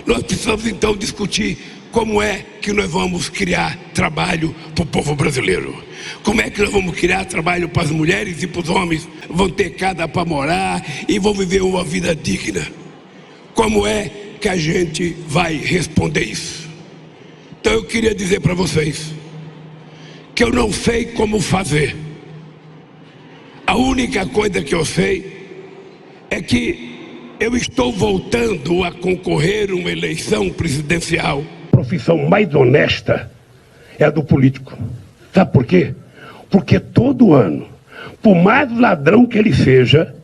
Nós precisamos então discutir como é que nós vamos criar trabalho para o povo brasileiro. Como é que nós vamos criar trabalho para as mulheres e para os homens? Vão ter casa para morar e vão viver uma vida digna. Como é que a gente vai responder isso? Então eu queria dizer para vocês que eu não sei como fazer. A única coisa que eu sei é que eu estou voltando a concorrer a uma eleição presidencial. A profissão mais honesta é a do político. Sabe por quê? Porque todo ano, por mais ladrão que ele seja,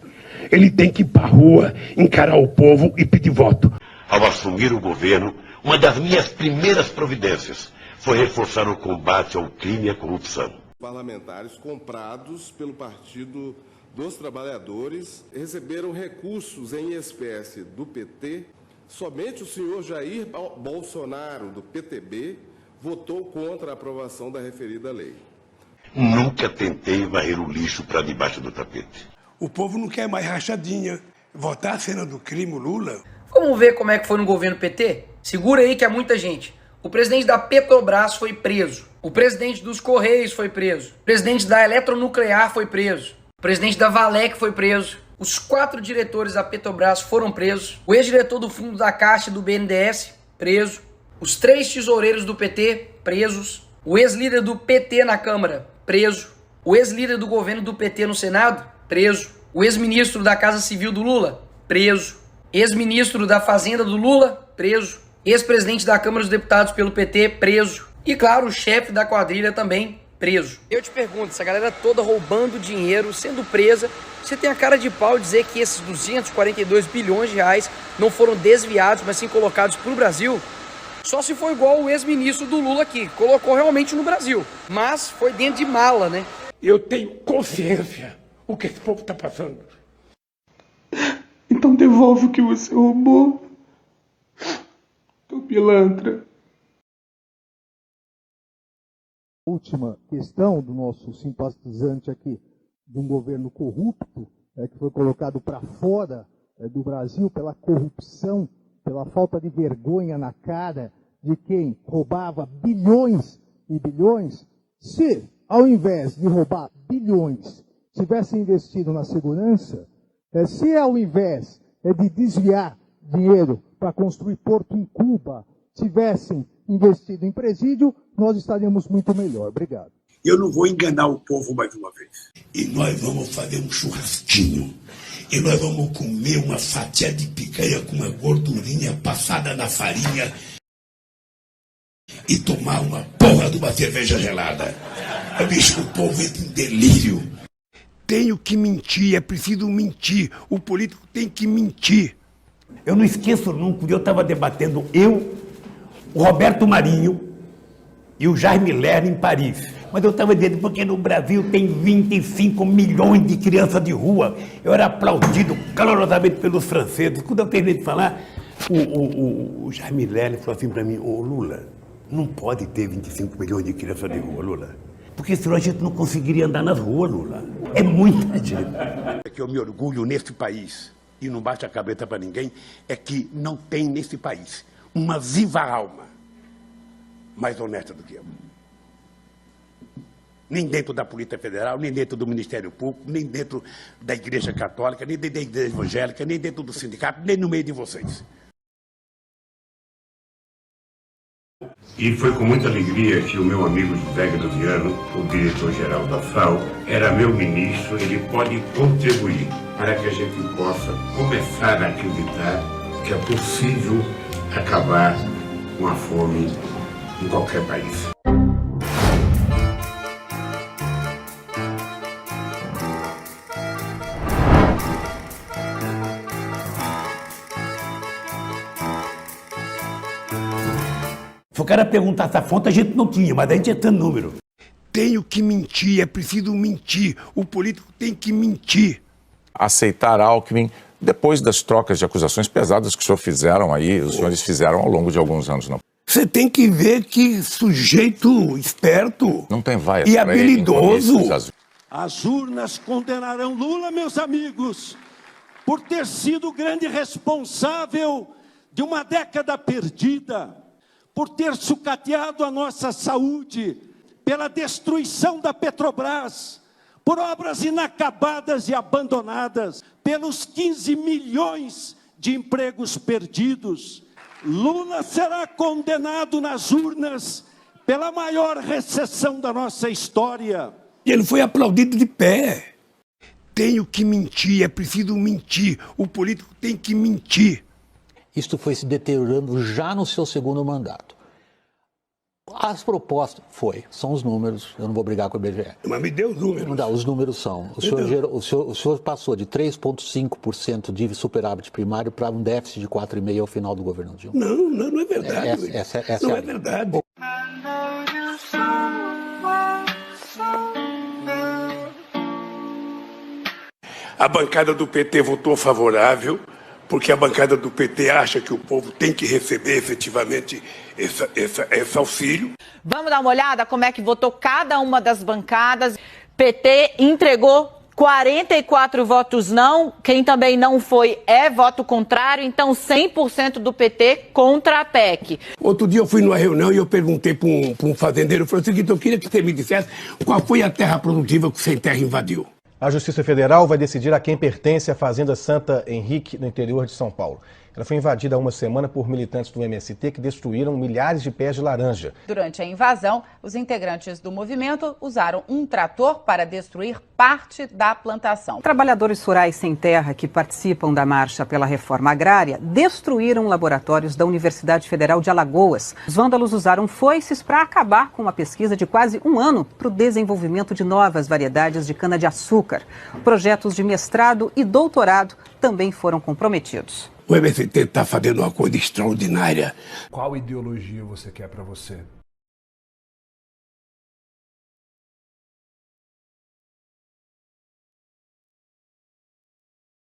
ele tem que ir para a rua, encarar o povo e pedir voto. Ao assumir o governo, uma das minhas primeiras providências foi reforçar o combate ao crime e à corrupção. Parlamentares comprados pelo Partido dos Trabalhadores receberam recursos em espécie do PT. Somente o senhor Jair Bolsonaro, do PTB, votou contra a aprovação da referida lei. Nunca tentei varrer o lixo para debaixo do tapete. O povo não quer mais rachadinha. Votar a cena do crime, Lula. Vamos ver como é que foi no governo PT? Segura aí que é muita gente. O presidente da Petrobras foi preso. O presidente dos Correios foi preso. O presidente da Eletronuclear foi preso. O presidente da Valec foi preso. Os 4 diretores da Petrobras foram presos. O ex-diretor do Fundo da Caixa e do BNDES, preso. Os 3 tesoureiros do PT, presos. O ex-líder do PT na Câmara, preso. O ex-líder do governo do PT no Senado, preso. O ex-ministro da Casa Civil do Lula, preso. Ex-ministro da Fazenda do Lula, preso. Ex-presidente da Câmara dos Deputados pelo PT, preso. E claro, o chefe da quadrilha também, preso. Eu te pergunto, essa galera toda roubando dinheiro, sendo presa, você tem a cara de pau dizer que esses 242 bilhões de reais não foram desviados, mas sim colocados para o Brasil? Só se for igual o ex-ministro do Lula aqui, colocou realmente no Brasil. Mas foi dentro de mala, né? Eu tenho consciência o que esse povo está passando. Então devolve o que você roubou, seu pilantra. Última questão do nosso simpatizante aqui, de um governo corrupto, que foi colocado para fora do Brasil pela corrupção, pela falta de vergonha na cara de quem roubava bilhões e bilhões. Se, ao invés de roubar bilhões, tivesse investido na segurança, se ao invés de desviar dinheiro para construir porto em Cuba, tivessem investido em presídio, nós estaríamos muito melhor. Obrigado. Eu não vou enganar o povo mais uma vez. E nós vamos fazer um churrasquinho. E nós vamos comer uma fatia de picanha com uma gordurinha passada na farinha e tomar uma porra de uma cerveja gelada. Bicho, o povo entra em delírio. Tenho que mentir, é preciso mentir. O político tem que mentir. Eu não esqueço nunca, eu estava debatendo o Roberto Marinho e o Jaime Lerner em Paris. Mas eu estava dizendo, porque no Brasil tem 25 milhões de crianças de rua. Eu era aplaudido calorosamente pelos franceses. Quando eu terminei de falar, o Jaime Lerner falou assim para mim, ô Lula, não pode ter 25 milhões de crianças de rua, Lula. Porque senão a gente não conseguiria andar nas ruas, Lula. É muita gente. É que eu me orgulho nesse país, e não bate a cabeça para ninguém, é que não tem nesse país uma viva alma mais honesta do que eu. Nem dentro da Polícia Federal, nem dentro do Ministério Público, nem dentro da Igreja Católica, nem dentro da Igreja Evangélica, nem dentro do sindicato, nem no meio de vocês. E foi com muita alegria que o meu amigo José Graziano, o diretor-geral da FAO, era meu ministro. Ele pode contribuir para que a gente possa começar a acreditar que é possível acabar com a fome em qualquer país. Se o cara perguntasse a fonte, a gente não tinha, mas a gente tinha tanto número. Tenho que mentir, é preciso mentir. O político tem que mentir. Aceitar Alckmin depois das trocas de acusações pesadas que os senhores fizeram ao longo de alguns anos, não? Você tem que ver que sujeito esperto Não tem vaia e habilidoso. As urnas condenarão Lula, meus amigos, por ter sido o grande responsável de uma década perdida, por ter sucateado a nossa saúde, pela destruição da Petrobras, por obras inacabadas e abandonadas, pelos 15 milhões de empregos perdidos. Lula será condenado nas urnas pela maior recessão da nossa história. Ele foi aplaudido de pé. Tenho que mentir, é preciso mentir. O político tem que mentir. Isto foi se deteriorando já no seu segundo mandato. As propostas, são os números, eu não vou brigar com o IBGE. Mas me dê os números. Não, os números são. O senhor passou de 3,5% de superávit primário para um déficit de 4,5% ao final do governo Dilma. Não é verdade. Essa não é verdade. A bancada do PT votou favorável, porque a bancada do PT acha que o povo tem que receber efetivamente esse auxílio. Vamos dar uma olhada como é que votou cada uma das bancadas. PT entregou 44 votos não, quem também não foi é voto contrário, então 100% do PT contra a PEC. Outro dia eu fui numa reunião e eu perguntei para um fazendeiro, eu falei o seguinte, eu queria que você me dissesse qual foi a terra produtiva que o Sem Terra invadiu. A Justiça Federal vai decidir a quem pertence a Fazenda Santa Henrique, no interior de São Paulo. Ela foi invadida há uma semana por militantes do MST que destruíram milhares de pés de laranja. Durante a invasão, os integrantes do movimento usaram um trator para destruir parte da plantação. Trabalhadores rurais sem terra que participam da marcha pela reforma agrária destruíram laboratórios da Universidade Federal de Alagoas. Os vândalos usaram foices para acabar com uma pesquisa de quase um ano para o desenvolvimento de novas variedades de cana-de-açúcar. Projetos de mestrado e doutorado também foram comprometidos. O MST está fazendo uma coisa extraordinária. Qual ideologia você quer para você?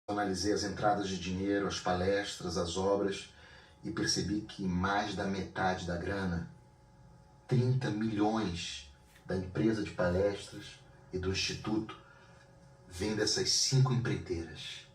Analisei as entradas de dinheiro, as palestras, as obras e percebi que mais da metade da grana, 30 milhões da empresa de palestras e do Instituto, vem dessas 5 empreiteiras.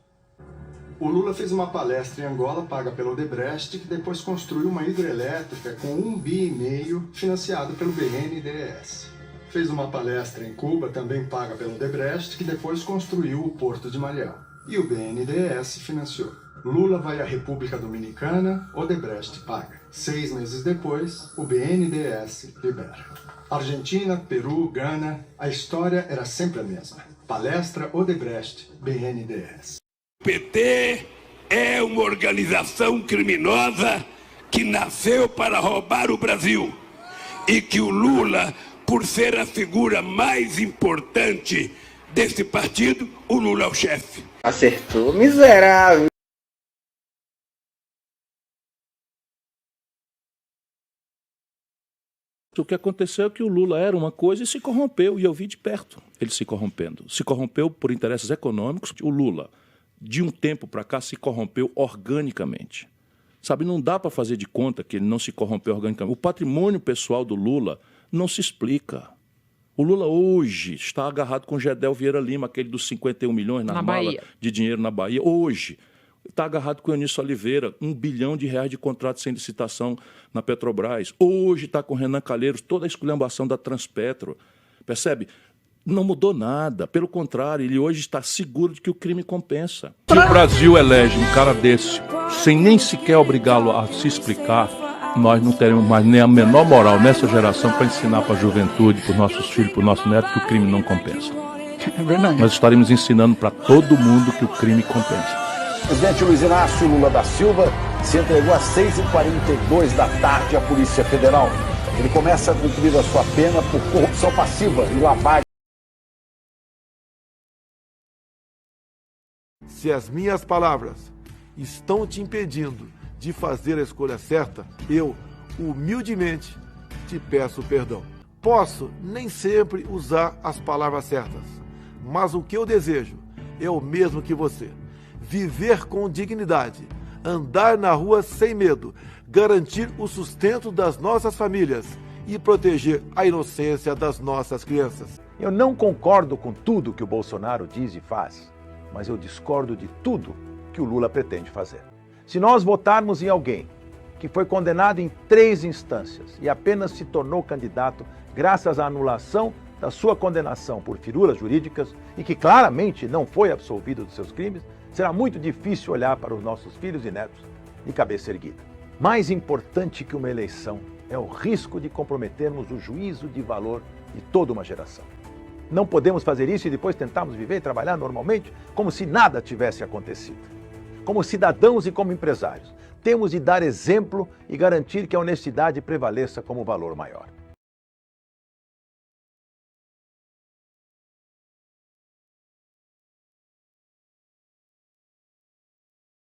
O Lula fez uma palestra em Angola, paga pelo Odebrecht, que depois construiu uma hidrelétrica com 1,5 bi financiado pelo BNDES. Fez uma palestra em Cuba, também paga pelo Odebrecht, que depois construiu o Porto de Mariel. E o BNDES financiou. Lula vai à República Dominicana, Odebrecht paga. 6 meses depois, o BNDES libera. Argentina, Peru, Gana, a história era sempre a mesma. Palestra, Odebrecht, BNDES. O PT é uma organização criminosa que nasceu para roubar o Brasil e que o Lula, por ser a figura mais importante desse partido, o Lula é o chefe. Acertou, miserável. O que aconteceu é que o Lula era uma coisa e se corrompeu, e eu vi de perto ele se corrompendo. Se corrompeu por interesses econômicos. O Lula, de um tempo para cá, se corrompeu organicamente. Sabe, não dá para fazer de conta que ele não se corrompeu organicamente. O patrimônio pessoal do Lula não se explica. O Lula hoje está agarrado com Gedel Vieira Lima, aquele dos 51 milhões na mala de dinheiro na Bahia. Hoje está agarrado com Eunício Oliveira, R$1 bilhão de contratos sem licitação na Petrobras. Hoje está com Renan Calheiros, toda a esculhambação da Transpetro. Percebe? Não mudou nada. Pelo contrário, ele hoje está seguro de que o crime compensa. Se o Brasil elege um cara desse, sem nem sequer obrigá-lo a se explicar, nós não teremos mais nem a menor moral nessa geração para ensinar para a juventude, para os nossos filhos, para o nosso neto, que o crime não compensa. É verdade. Nós estaremos ensinando para todo mundo que o crime compensa. O presidente Luiz Inácio Lula da Silva se entregou às 6h42 da tarde à Polícia Federal. Ele começa a cumprir a sua pena por corrupção passiva e lavagem. Se as minhas palavras estão te impedindo de fazer a escolha certa, eu, humildemente, te peço perdão. Posso nem sempre usar as palavras certas, mas o que eu desejo é o mesmo que você. Viver com dignidade, andar na rua sem medo, garantir o sustento das nossas famílias e proteger a inocência das nossas crianças. Eu não concordo com tudo que o Bolsonaro diz e faz, mas eu discordo de tudo que o Lula pretende fazer. Se nós votarmos em alguém que foi condenado em 3 instâncias e apenas se tornou candidato graças à anulação da sua condenação por firulas jurídicas e que claramente não foi absolvido dos seus crimes, será muito difícil olhar para os nossos filhos e netos de cabeça erguida. Mais importante que uma eleição é o risco de comprometermos o juízo de valor de toda uma geração. Não podemos fazer isso e depois tentarmos viver e trabalhar normalmente como se nada tivesse acontecido. Como cidadãos e como empresários, temos de dar exemplo e garantir que a honestidade prevaleça como valor maior.